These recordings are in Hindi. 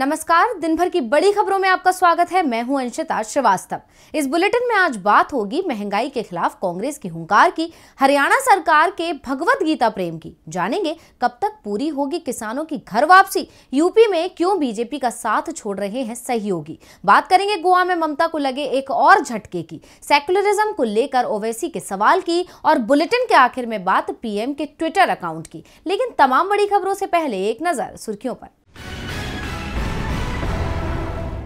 नमस्कार, दिन भर की बड़ी खबरों में आपका स्वागत है। मैं हूं अंशिता श्रीवास्तव। इस बुलेटिन में आज बात होगी महंगाई के खिलाफ कांग्रेस की हुंकार की, हरियाणा सरकार के भगवत गीता प्रेम की। जानेंगे कब तक पूरी होगी किसानों की घर वापसी, यूपी में क्यों बीजेपी का साथ छोड़ रहे हैं सहयोगी। बात करेंगे गोवा में ममता को लगे एक और झटके की, सेक्युलरिज्म को लेकर ओवैसी के सवाल की, और बुलेटिन के आखिर में बात पीएम के ट्विटर अकाउंट की। लेकिन तमाम बड़ी खबरों से पहले एक नजर सुर्खियों पर।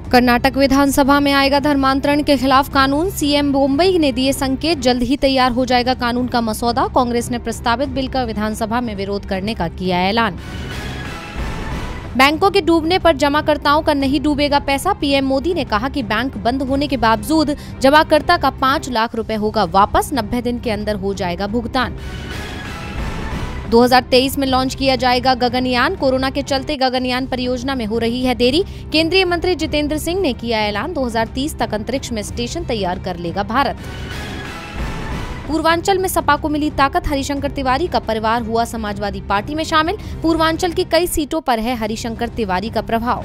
कर्नाटक विधानसभा में आएगा धर्मांतरण के खिलाफ कानून, सीएम मुंबई ने दिए संकेत, जल्द ही तैयार हो जाएगा कानून का मसौदा। कांग्रेस ने प्रस्तावित बिल का विधानसभा में विरोध करने का किया ऐलान। बैंकों के डूबने पर जमाकर्ताओं का नहीं डूबेगा पैसा, पीएम मोदी ने कहा कि बैंक बंद होने के बावजूद जमाकर्ता का 5 लाख रुपए होगा वापस, 90 दिन के अंदर हो जाएगा भुगतान। 2023 में लॉन्च किया जाएगा गगनयान, कोरोना के चलते गगनयान परियोजना में हो रही है देरी। केंद्रीय मंत्री जितेंद्र सिंह ने किया ऐलान, 2030 तक अंतरिक्ष में स्टेशन तैयार कर लेगा भारत। पूर्वांचल में सपा को मिली ताकत, हरिशंकर तिवारी का परिवार हुआ समाजवादी पार्टी में शामिल। पूर्वांचल की कई सीटों पर है हरिशंकर तिवारी का प्रभाव।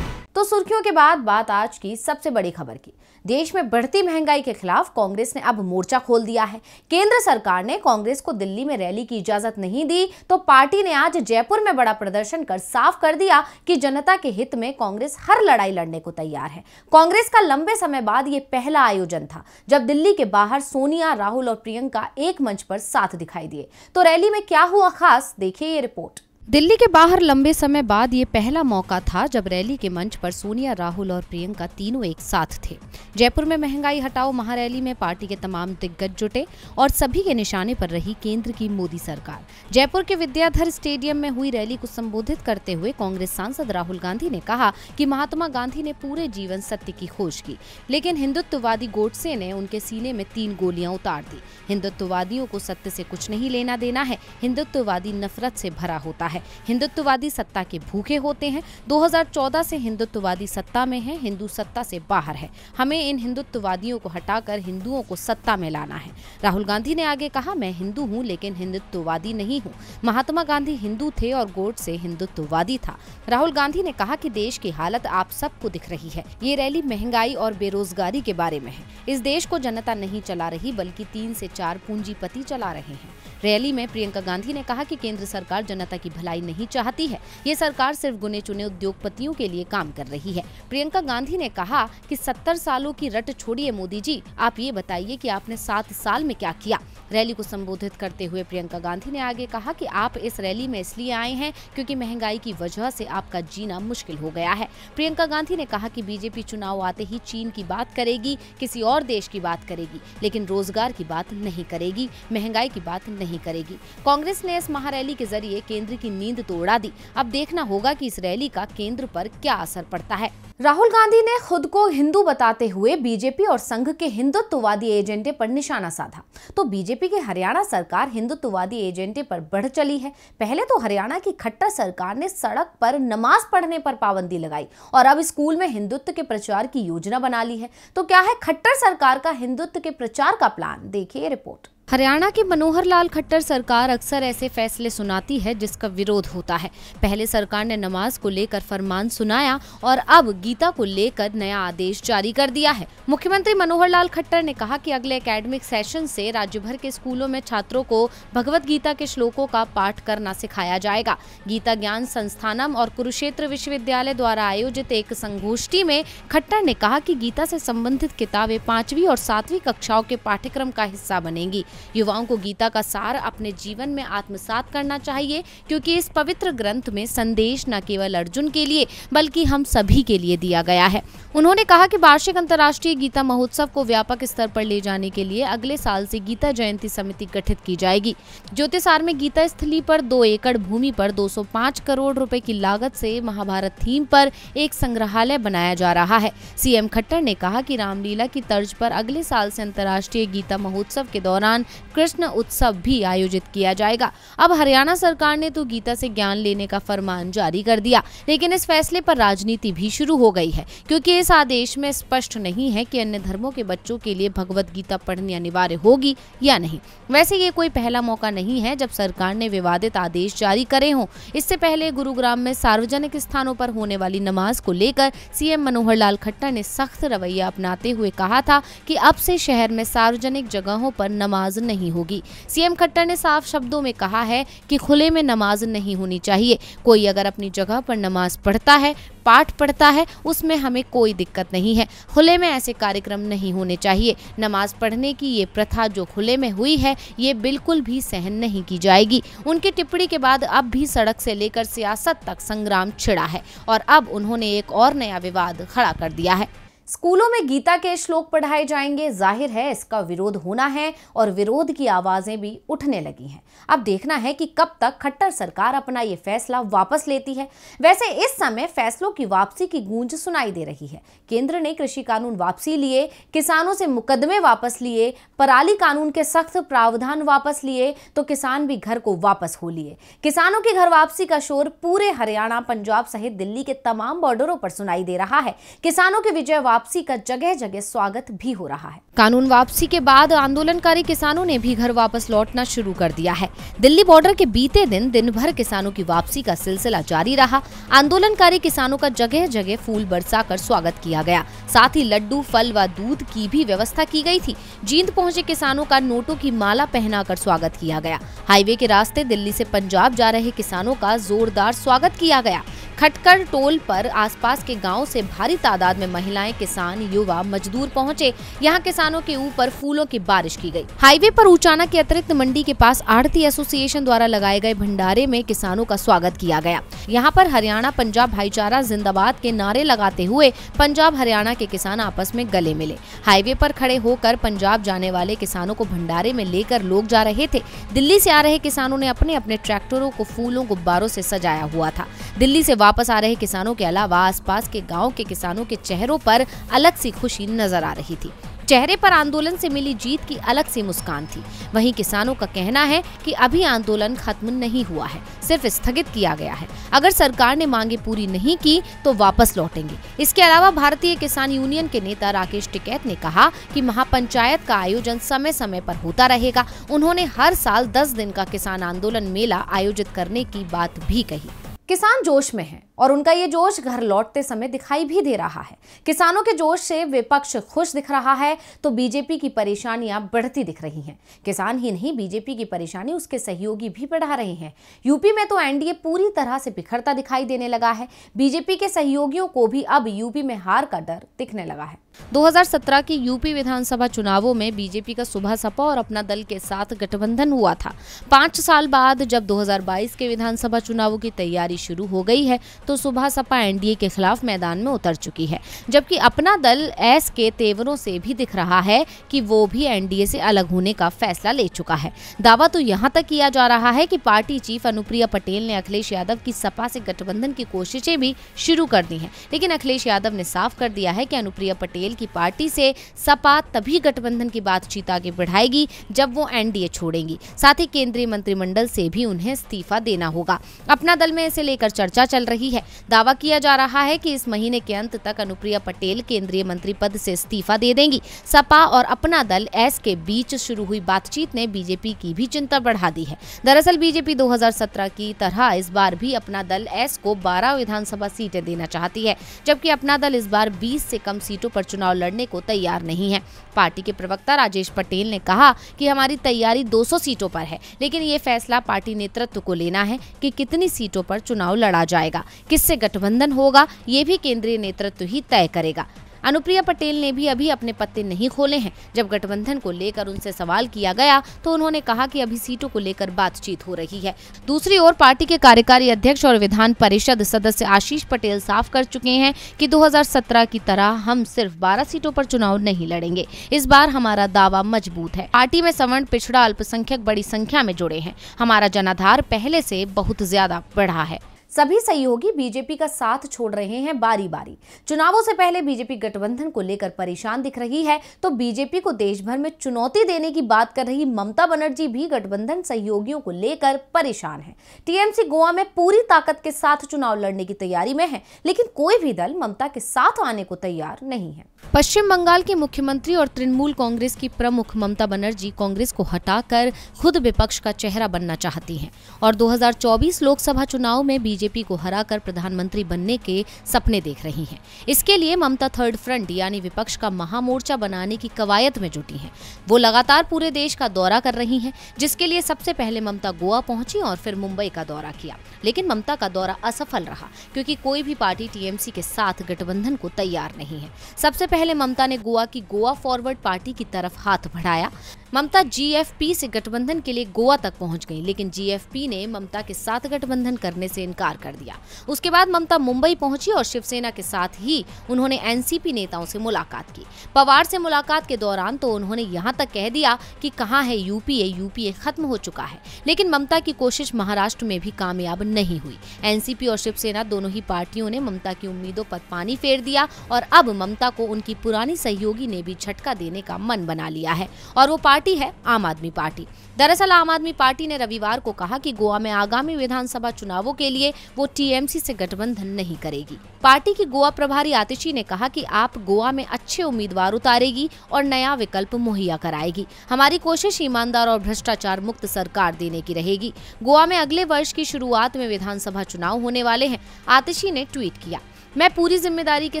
तो सुर्खियों के बाद बात आज की सबसे बड़ी खबर की। देश में बढ़ती महंगाई के खिलाफ कांग्रेस ने अब मोर्चा खोल दिया है। केंद्र सरकार ने कांग्रेस को दिल्ली में रैली की इजाजत नहीं दी, तो पार्टी ने आज जयपुर में बड़ा प्रदर्शन कर साफ कर दिया कि जनता के हित में कांग्रेस हर लड़ाई लड़ने को तैयार है। कांग्रेस का लंबे समय बाद ये पहला आयोजन था जब दिल्ली के बाहर सोनिया, राहुल और प्रियंका एक मंच पर साथ दिखाई दिए। तो रैली में क्या हुआ खास, देखिए ये रिपोर्ट। दिल्ली के बाहर लंबे समय बाद ये पहला मौका था जब रैली के मंच पर सोनिया, राहुल और प्रियंका तीनों एक साथ थे। जयपुर में महंगाई हटाओ महारैली में पार्टी के तमाम दिग्गज जुटे और सभी के निशाने पर रही केंद्र की मोदी सरकार। जयपुर के विद्याधर स्टेडियम में हुई रैली को संबोधित करते हुए कांग्रेस सांसद राहुल गांधी ने कहा कि महात्मा गांधी ने पूरे जीवन सत्य की खोज की, लेकिन हिंदुत्ववादी गोडसे ने उनके सीने में 3 गोलियां उतार दी। हिंदुत्ववादियों को सत्य से कुछ नहीं लेना देना है, हिंदुत्ववादी नफरत से भरा होता है, हिंदुत्ववादी सत्ता के भूखे होते हैं। 2014 से हिंदुत्ववादी सत्ता में है, हिंदू सत्ता से बाहर है। हमें इन हिंदुत्ववादियों को हटाकर हिंदुओं को सत्ता में लाना है। राहुल गांधी ने आगे कहा, मैं हिंदू हूं लेकिन हिंदुत्ववादी नहीं हूं। महात्मा गांधी हिंदू थे और गोडसे हिंदुत्ववादी था। राहुल गांधी ने कहा कि देश की हालत आप सबको दिख रही है। ये रैली महंगाई और बेरोजगारी के बारे में है। इस देश को जनता नहीं चला रही बल्कि 3 से 4 पूंजीपति चला रहे हैं। रैली में प्रियंका गांधी ने कहा कि केंद्र सरकार जनता की भलाई नहीं चाहती है, ये सरकार सिर्फ गुने चुने उद्योगपतियों के लिए काम कर रही है। प्रियंका गांधी ने कहा कि 70 सालों की रट छोड़िए मोदी जी, आप ये बताइए कि आपने 7 साल में क्या किया। रैली को संबोधित करते हुए प्रियंका गांधी ने आगे कहा कि आप इस रैली में इसलिए आए हैं क्योंकि महंगाई की वजह से आपका जीना मुश्किल हो गया है। प्रियंका गांधी ने कहा कि बीजेपी चुनाव आते ही चीन की बात करेगी, किसी और देश की बात करेगी, लेकिन रोजगार की बात नहीं करेगी, महंगाई की बात नहीं करेगी। कांग्रेस ने इस महारैली के जरिए केंद्र की नींद तो उड़ा दी। अब देखना होगा कि इस रैली का केंद्र पर क्या असर पड़ता है। राहुल गांधी ने खुद को हिंदू बताते हुए बीजेपी और संघ के हिंदुत्ववादी एजेंडे पर निशाना साधा। तो बीजेपी की हरियाणा सरकार हिंदुत्ववादी एजेंडे पर बढ़ चली है। पहले तो हरियाणा की खट्टर सरकार ने सड़क पर नमाज पढ़ने पर पाबंदी लगाई और अब स्कूल में हिंदुत्व के प्रचार की योजना बना ली है। तो क्या है खट्टर सरकार का हिंदुत्व के प्रचार का प्लान, देखिए रिपोर्ट। हरियाणा की मनोहर लाल खट्टर सरकार अक्सर ऐसे फैसले सुनाती है जिसका विरोध होता है। पहले सरकार ने नमाज को लेकर फरमान सुनाया और अब गीता को लेकर नया आदेश जारी कर दिया है। मुख्यमंत्री मनोहर लाल खट्टर ने कहा कि अगले एकेडमिक सेशन से राज्य भर के स्कूलों में छात्रों को भगवत गीता के श्लोकों का पाठ करना सिखाया जाएगा। गीता ज्ञान संस्थानम और कुरुक्षेत्र विश्वविद्यालय द्वारा आयोजित एक संगोष्ठी में खट्टर ने कहा कि गीता से संबंधित किताबें 5वीं और 7वीं कक्षाओं के पाठ्यक्रम का हिस्सा बनेंगी। युवाओं को गीता का सार अपने जीवन में आत्मसात करना चाहिए क्योंकि इस पवित्र ग्रंथ में संदेश न केवल अर्जुन के लिए बल्कि हम सभी के लिए दिया गया है। उन्होंने कहा कि वार्षिक अंतर्राष्ट्रीय गीता महोत्सव को व्यापक स्तर पर ले जाने के लिए अगले साल से गीता जयंती समिति गठित की जाएगी। ज्योतिसार में गीता स्थली पर 2 एकड़ भूमि पर 205 करोड़ रुपए की लागत से महाभारत थीम पर एक संग्रहालय बनाया जा रहा है। सीएम खट्टर ने कहा कि रामलीला की तर्ज पर अगले साल से अंतर्राष्ट्रीय गीता महोत्सव के दौरान कृष्ण उत्सव भी आयोजित किया जाएगा। अब हरियाणा सरकार ने तो गीता से ज्ञान लेने का फरमान जारी कर दिया, लेकिन इस फैसले पर राजनीति भी शुरू हो गई है, क्योंकि इस आदेश में स्पष्ट नहीं है कि अन्य धर्मों के बच्चों के लिए भगवत गीता पढ़नी अनिवार्य होगी या नहीं। वैसे ये कोई पहला मौका नहीं है जब सरकार ने विवादित आदेश जारी करे हों। इससे पहले गुरुग्राम में सार्वजनिक स्थानों पर होने वाली नमाज को लेकर सीएम मनोहर लाल खट्टर ने सख्त रवैया अपनाते हुए कहा था कि अब से शहर में सार्वजनिक जगहों पर नमाज नहीं होगी। सीएम खट्टर ने साफ शब्दों में कहा है कि खुले में नमाज नहीं होनी चाहिए। कोई अगर अपनी जगह पर नमाज पढ़ता है, पाठ पढ़ता है, उसमें हमें कोई दिक्कत नहीं है। खुले में ऐसे कार्यक्रम नहीं होने चाहिए। नमाज पढ़ने की ये प्रथा जो खुले में हुई है, ये बिल्कुल भी सहन नहीं की जाएगी। उनकी टिप्पणी के बाद अब भी सड़क से लेकर सियासत तक संग्राम छिड़ा है और अब उन्होंने एक और नया विवाद खड़ा कर दिया है। स्कूलों में गीता के श्लोक पढ़ाए जाएंगे, जाहिर है इसका विरोध होना है और विरोध की आवाजें भी उठने लगी हैं। अब देखना है कि कब तक खट्टर सरकार अपना ये फैसला वापस लेती है। वैसे इस समय फैसलों की वापसी की गूंज सुनाई दे रही है। केंद्र ने कृषि कानून वापसी लिए, किसानों से मुकदमे वापस लिए, पराली कानून के सख्त प्रावधान वापस लिए, तो किसान भी घर को वापस हो लिए। किसानों की घर वापसी का शोर पूरे हरियाणा, पंजाब सहित दिल्ली के तमाम बॉर्डरों पर सुनाई दे रहा है। किसानों की विजय वापसी का जगह जगह स्वागत भी हो रहा है। कानून वापसी के बाद आंदोलनकारी किसानों ने भी घर वापस लौटना शुरू कर दिया है। दिल्ली बॉर्डर के बीते दिन भर किसानों की वापसी का सिलसिला जारी रहा। आंदोलनकारी किसानों का जगह जगह फूल बरसाकर स्वागत किया गया। साथ ही लड्डू, फल व दूध की भी व्यवस्था की गई थी। जींद पहुंचे किसानों का नोटों की माला पहनाकर स्वागत किया गया। हाईवे के रास्ते दिल्ली से पंजाब जा रहे किसानों का जोरदार स्वागत किया गया। खटकर टोल पर आसपास के गांव से भारी तादाद में महिलाएं, किसान, युवा, मजदूर पहुंचे। यहां किसानों के ऊपर फूलों की बारिश की गई। हाईवे पर ऊचाना के अतिरिक्त मंडी के पास आढ़ती एसोसिएशन द्वारा लगाए गए भंडारे में किसानों का स्वागत किया गया। यहां पर हरियाणा पंजाब भाईचारा जिंदाबाद के नारे लगाते हुए पंजाब हरियाणा के किसान आपस में गले मिले। हाईवे पर खड़े होकर पंजाब जाने वाले किसानों को भंडारे में लेकर लोग जा रहे थे। दिल्ली से आ रहे किसानों ने अपने अपने ट्रैक्टरों को फूलों, गुब्बारों से सजाया हुआ था। दिल्ली से वापस आ रहे किसानों के अलावा आसपास के गांव के किसानों के चेहरों पर अलग सी खुशी नजर आ रही थी। चेहरे पर आंदोलन से मिली जीत की अलग सी मुस्कान थी। वहीं किसानों का कहना है कि अभी आंदोलन खत्म नहीं हुआ है, सिर्फ स्थगित किया गया है। अगर सरकार ने मांगे पूरी नहीं की तो वापस लौटेंगे। इसके अलावा भारतीय किसान यूनियन के नेता राकेश टिकैत ने कहा कि महापंचायत का आयोजन समय समय पर होता रहेगा। उन्होंने हर साल 10 दिन का किसान आंदोलन मेला आयोजित करने की बात भी कही। किसान जोश में हैं और उनका ये जोश घर लौटते समय दिखाई भी दे रहा है। किसानों के जोश से विपक्ष खुश दिख रहा है तो बीजेपी की परेशानियां बढ़ती दिख रही हैं। किसान ही नहीं, बीजेपी की परेशानी उसके सहयोगी भी बढ़ा रहे हैं। यूपी में तो एनडीए पूरी तरह से बिखरता दिखाई देने लगा है। बीजेपी के सहयोगियों को भी अब यूपी में हार का डर दिखने लगा है। 2017 की यूपी विधानसभा चुनावों में बीजेपी का सुबह सपा और अपना दल के साथ गठबंधन हुआ था। 5 साल बाद जब 2022 के विधानसभा चुनावों की तैयारी शुरू हो गई है तो सुबह सपा एनडीए के खिलाफ मैदान में उतर चुकी है, जबकि अपना दल ऐस के तेवरों से भी दिख रहा है कि वो भी एनडीए से अलग होने का फैसला ले चुका है। दावा तो यहाँ तक किया जा रहा है कि पार्टी चीफ अनुप्रिया पटेल ने अखिलेश यादव की सपा से गठबंधन की कोशिशें भी शुरू कर दी हैं, लेकिन अखिलेश यादव ने साफ कर दिया है कि अनुप्रिया पटेल की पार्टी से सपा तभी गठबंधन की बातचीत आगे बढ़ाएगी जब वो एनडीए छोड़ेंगी। साथ ही केंद्रीय मंत्रिमंडल से भी उन्हें इस्तीफा देना होगा। अपना दल में इसे लेकर चर्चा चल रही है। दावा किया जा रहा है कि इस महीने के अंत तक अनुप्रिया पटेल केंद्रीय मंत्री पद से इस्तीफा दे देंगी। सपा और अपना दल एस के बीच शुरू हुई बातचीत ने बीजेपी की भी चिंता बढ़ा दी है। दरअसल बीजेपी 2017 की तरह इस बार भी अपना दल एस को 12 विधानसभा सीटें देना चाहती है, जबकि अपना दल इस बार 20 से कम सीटों पर चुनाव लड़ने को तैयार नहीं है। पार्टी के प्रवक्ता राजेश पटेल ने कहा कि हमारी तैयारी 200 सीटों पर है, लेकिन ये फैसला पार्टी नेतृत्व को लेना है कि कितनी सीटों पर चुनाव लड़ा जाएगा, किससे गठबंधन होगा, ये भी केंद्रीय नेतृत्व ही तय करेगा। अनुप्रिया पटेल ने भी अभी अपने पत्ते नहीं खोले हैं। जब गठबंधन को लेकर उनसे सवाल किया गया तो उन्होंने कहा कि अभी सीटों को लेकर बातचीत हो रही है। दूसरी ओर पार्टी के कार्यकारी अध्यक्ष और विधान परिषद सदस्य आशीष पटेल साफ कर चुके हैं कि 2017 की तरह हम सिर्फ 12 सीटों पर चुनाव नहीं लड़ेंगे। इस बार हमारा दावा मजबूत है। पार्टी में सवर्ण, पिछड़ा, अल्पसंख्यक बड़ी संख्या में जुड़े हैं। हमारा जनाधार पहले से बहुत ज्यादा बढ़ा है। सभी सहयोगी बीजेपी का साथ छोड़ रहे हैं बारी बारी। चुनावों से पहले बीजेपी गठबंधन को लेकर परेशान दिख रही है, तो बीजेपी को देश भर में चुनौती देने की बात कर रही ममता बनर्जी भी गठबंधन सहयोगियों को लेकर परेशान है। टीएमसी गोवा में पूरी ताकत के साथ चुनाव लड़ने की तैयारी में है, लेकिन कोई भी दल ममता के साथ आने को तैयार नहीं है। पश्चिम बंगाल के मुख्यमंत्री और तृणमूल कांग्रेस की प्रमुख ममता बनर्जी कांग्रेस को हटाकर खुद विपक्ष का चेहरा बनना चाहती हैं और 2024 लोकसभा चुनाव में बीजेपी को हराकर प्रधानमंत्री बनने के सपने देख रही हैं। इसके लिए ममता थर्ड फ्रंट यानी विपक्ष का महामोर्चा बनाने की कवायद में जुटी हैं। वो लगातार पूरे देश का दौरा कर रही हैं, जिसके लिए सबसे पहले ममता गोवा पहुंची और फिर मुंबई का दौरा किया। लेकिन ममता का दौरा असफल रहा, क्योंकि कोई भी पार्टी टीएमसी के साथ गठबंधन को तैयार नहीं है। सबसे पहले ममता ने गोवा की गोवा फॉरवर्ड पार्टी की तरफ हाथ बढ़ाया। ममता जीएफपी से गठबंधन के लिए गोवा तक पहुंच गई, लेकिन जीएफपी ने ममता के साथ गठबंधन करने से इनकार कर दिया। उसके बाद ममता मुंबई पहुंची और शिवसेना के साथ ही उन्होंने एनसीपी नेताओं से मुलाकात की। पवार से मुलाकात के दौरान तो उन्होंने यहां तक कह दिया कि कहां है यूपीए खत्म हो चुका है। लेकिन ममता की कोशिश महाराष्ट्र में भी कामयाब नहीं हुई। एनसीपी और शिवसेना दोनों ही पार्टियों ने ममता की उम्मीदों पर पानी फेर दिया और अब ममता को उनकी पुरानी सहयोगी ने भी झटका देने का मन बना लिया है, और वो पार्टी है आम आदमी पार्टी। दरअसल आम आदमी पार्टी ने रविवार को कहा कि गोवा में आगामी विधानसभा चुनावों के लिए वो टीएमसी से गठबंधन नहीं करेगी। पार्टी की गोवा प्रभारी आतिशी ने कहा कि आप गोवा में अच्छे उम्मीदवार उतारेगी और नया विकल्प मुहैया कराएगी। हमारी कोशिश ईमानदार और भ्रष्टाचार मुक्त सरकार देने की रहेगी। गोवा में अगले वर्ष की शुरुआत में विधानसभा चुनाव होने वाले हैं, आतिशी ने ट्वीट किया। मैं पूरी जिम्मेदारी के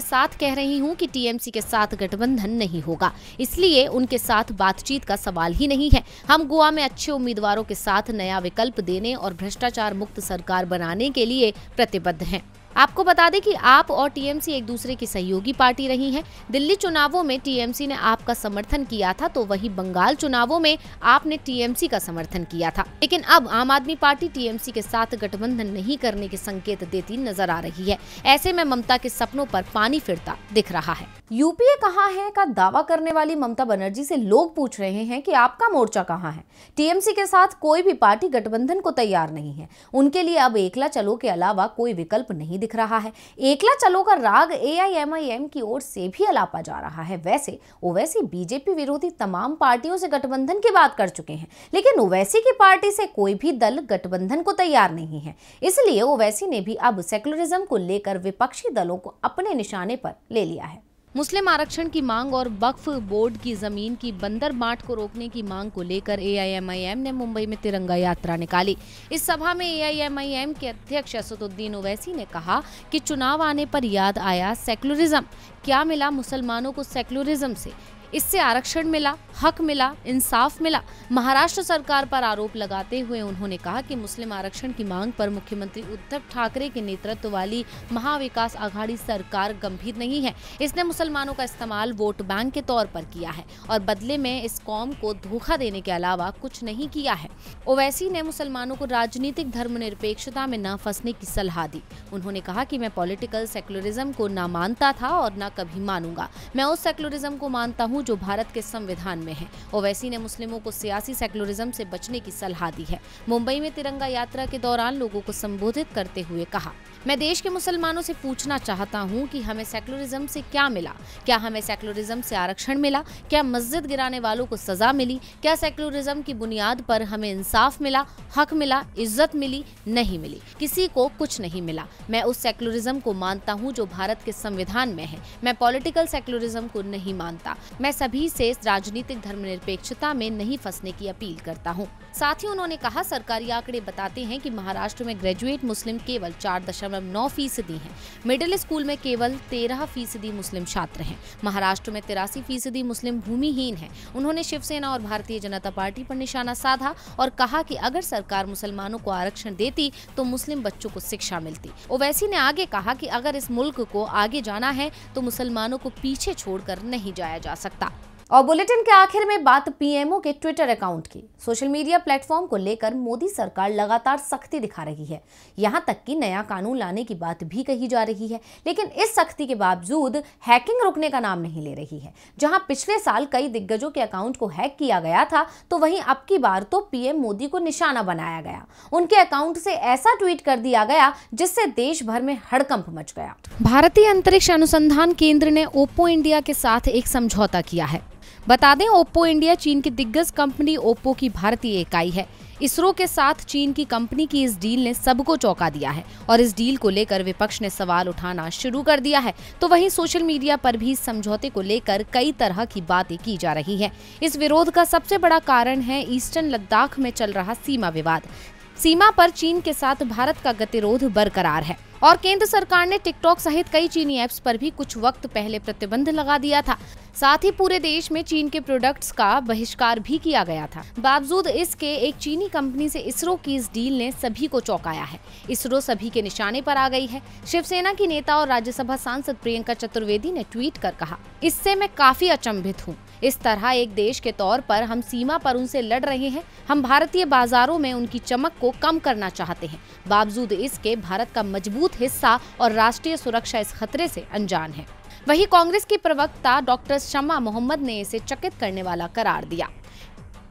साथ कह रही हूं कि टीएमसी के साथ गठबंधन नहीं होगा, इसलिए उनके साथ बातचीत का सवाल ही नहीं है। हम गोवा में अच्छे उम्मीदवारों के साथ नया विकल्प देने और भ्रष्टाचार मुक्त सरकार बनाने के लिए प्रतिबद्ध हैं। आपको बता दें कि आप और टीएमसी एक दूसरे की सहयोगी पार्टी रही हैं। दिल्ली चुनावों में टीएमसी ने आपका समर्थन किया था, तो वहीं बंगाल चुनावों में आपने टीएमसी का समर्थन किया था। लेकिन अब आम आदमी पार्टी टीएमसी के साथ गठबंधन नहीं करने के संकेत देती नजर आ रही है। ऐसे में ममता के सपनों पर पानी फिरता दिख रहा है। यूपीए कहां है का दावा करने वाली ममता बनर्जी से लोग पूछ रहे हैं कि आपका मोर्चा कहां है। टीएमसी के साथ कोई भी पार्टी गठबंधन को तैयार नहीं है। उनके लिए अब एकला चलो के अलावा कोई विकल्प नहीं दिख रहा है। एकला चलो का राग एआईएमआईएम की ओर से भी अलापा जा रहा है। वैसे ओवैसी बीजेपी विरोधी तमाम पार्टियों से गठबंधन की बात कर चुके हैं, लेकिन ओवैसी की पार्टी से कोई भी दल गठबंधन को तैयार नहीं है। इसलिए ओवैसी ने भी अब सेक्युलरिज्म को लेकर विपक्षी दलों को अपने निशाने पर ले लिया है। मुस्लिम आरक्षण की मांग और वक्फ बोर्ड की जमीन की बंदर बांट को रोकने की मांग को लेकर एआईएमआईएम ने मुंबई में तिरंगा यात्रा निकाली। इस सभा में एआईएमआईएम के अध्यक्ष असदुद्दीन ओवैसी ने कहा कि चुनाव आने पर याद आया सेक्युलरिज्म। क्या मिला मुसलमानों को सेक्युलरिज्म से? इससे आरक्षण मिला, हक मिला, इंसाफ मिला। महाराष्ट्र सरकार पर आरोप लगाते हुए उन्होंने कहा कि मुस्लिम आरक्षण की मांग पर मुख्यमंत्री उद्धव ठाकरे के नेतृत्व वाली महाविकास आघाड़ी सरकार गंभीर नहीं है। इसने मुसलमानों का इस्तेमाल वोट बैंक के तौर पर किया है और बदले में इस कौम को धोखा देने के अलावा कुछ नहीं किया है। ओवैसी ने मुसलमानों को राजनीतिक धर्मनिरपेक्षता में न फंसने की सलाह दी। उन्होंने कहा कि मैं पॉलिटिकल सेक्युलरिज्म को न मानता था और न कभी मानूंगा। मैं उस सेक्युलरिज्म को मानता हूँ जो भारत के संविधान में है। ओवैसी ने मुस्लिमों को सियासी सेक्युलरिज्म से बचने की सलाह दी है। मुंबई में तिरंगा यात्रा के दौरान लोगों को संबोधित करते हुए कहा, मैं देश के मुसलमानों से पूछना चाहता हूं कि हमें सेक्युलरिज्म से क्या मिला? क्या हमें सेक्युलरिज्म से आरक्षण मिला? क्या मस्जिद गिराने वालों को सजा मिली? क्या सेक्युलरिज्म की बुनियाद पर हमें इंसाफ मिला, हक मिला, इज्जत मिली? नहीं मिली। किसी को कुछ नहीं मिला। मैं उस सेक्युलरिज्म को मानता हूं जो भारत के संविधान में है। मैं पॉलिटिकल सेक्युलरिज्म को नहीं मानता। मैं सभी से राजनीतिक धर्मनिरपेक्षता में नहीं फंसने की अपील करता हूं। साथ ही उन्होंने कहा, सरकारी आंकड़े बताते हैं कि महाराष्ट्र में ग्रेजुएट मुस्लिम केवल 4.9% हैं। मिडिल स्कूल में केवल 13% मुस्लिम छात्र हैं। महाराष्ट्र में 83% मुस्लिम भूमिहीन हैं। उन्होंने शिवसेना और भारतीय जनता पार्टी पर निशाना साधा और कहा कि अगर सरकार मुसलमानों को आरक्षण देती तो मुस्लिम बच्चों को शिक्षा मिलती। ओवैसी ने आगे कहा कि अगर इस मुल्क को आगे जाना है तो मुसलमानों को पीछे छोड़कर नहीं जाया जा सकता। और बुलेटिन के आखिर में बात पीएमओ के ट्विटर अकाउंट की। सोशल मीडिया प्लेटफॉर्म को लेकर मोदी सरकार लगातार सख्ती दिखा रही है। यहां तक कि नया कानून लाने की बात भी कही जा रही है, लेकिन इस सख्ती के बावजूद हैकिंग रुकने का नाम नहीं ले रही है। जहां पिछले साल कई दिग्गजों के अकाउंट को हैक किया गया था, तो वहीं अब की बार तो पीएम मोदी को निशाना बनाया गया। उनके अकाउंट से ऐसा ट्वीट कर दिया गया जिससे देश भर में हड़कंप मच गया। भारतीय अंतरिक्ष अनुसंधान केंद्र ने ओप्पो इंडिया के साथ एक समझौता किया है। बता दें, ओप्पो इंडिया चीन की दिग्गज कंपनी ओप्पो की भारतीय इकाई है। इसरो के साथ चीन की कंपनी की इस डील ने सबको चौंका दिया है और इस डील को लेकर विपक्ष ने सवाल उठाना शुरू कर दिया है। तो वहीं सोशल मीडिया पर भी इस समझौते को लेकर कई तरह की बातें की जा रही हैं। इस विरोध का सबसे बड़ा कारण है ईस्टर्न लद्दाख में चल रहा सीमा विवाद। सीमा पर चीन के साथ भारत का गतिरोध बरकरार है और केंद्र सरकार ने टिकटॉक सहित कई चीनी ऐप्स पर भी कुछ वक्त पहले प्रतिबंध लगा दिया था। साथ ही पूरे देश में चीन के प्रोडक्ट्स का बहिष्कार भी किया गया था। बावजूद इसके एक चीनी कंपनी से इसरो की इस डील ने सभी को चौंकाया है। इसरो सभी के निशाने पर आ गई है। शिवसेना की नेता और राज्यसभा सांसद प्रियंका चतुर्वेदी ने ट्वीट कर कहा, इससे मैं काफी अचंभित हूँ। इस तरह एक देश के तौर पर हम सीमा पर उनसे लड़ रहे हैं। हम भारतीय बाजारों में उनकी चमक को कम करना चाहते हैं। बावजूद इसके भारत का मजबूत हिस्सा और राष्ट्रीय सुरक्षा इस खतरे से अनजान है। वहीं कांग्रेस की प्रवक्ता डॉक्टर शमा मोहम्मद ने इसे चकित करने वाला करार दिया।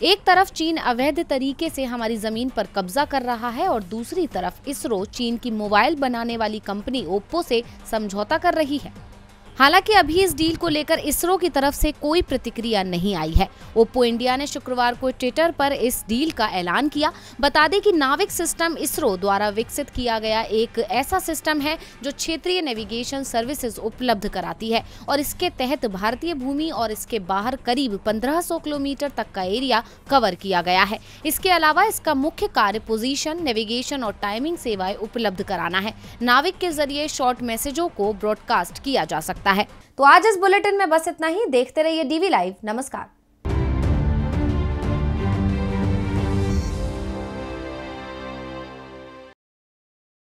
एक तरफ चीन अवैध तरीके से हमारी जमीन पर कब्जा कर रहा है और दूसरी तरफ इसरो चीन की मोबाइल बनाने वाली कंपनी ओप्पो से समझौता कर रही है। हालांकि अभी इस डील को लेकर इसरो की तरफ से कोई प्रतिक्रिया नहीं आई है। ओप्पो इंडिया ने शुक्रवार को ट्विटर पर इस डील का ऐलान किया। बता दें कि नाविक सिस्टम इसरो द्वारा विकसित किया गया एक ऐसा सिस्टम है जो क्षेत्रीय नेविगेशन सर्विसेज उपलब्ध कराती है और इसके तहत भारतीय भूमि और इसके बाहर करीब 1500 किलोमीटर तक का एरिया कवर किया गया है। इसके अलावा इसका मुख्य कार्य पोजीशन, नेविगेशन और टाइमिंग सेवाएं उपलब्ध कराना है। नाविक के जरिए शॉर्ट मैसेजों को ब्रॉडकास्ट किया जा सकता है। तो आज इस बुलेटिन में बस इतना ही। देखते रहिए डीवी लाइव। नमस्कार।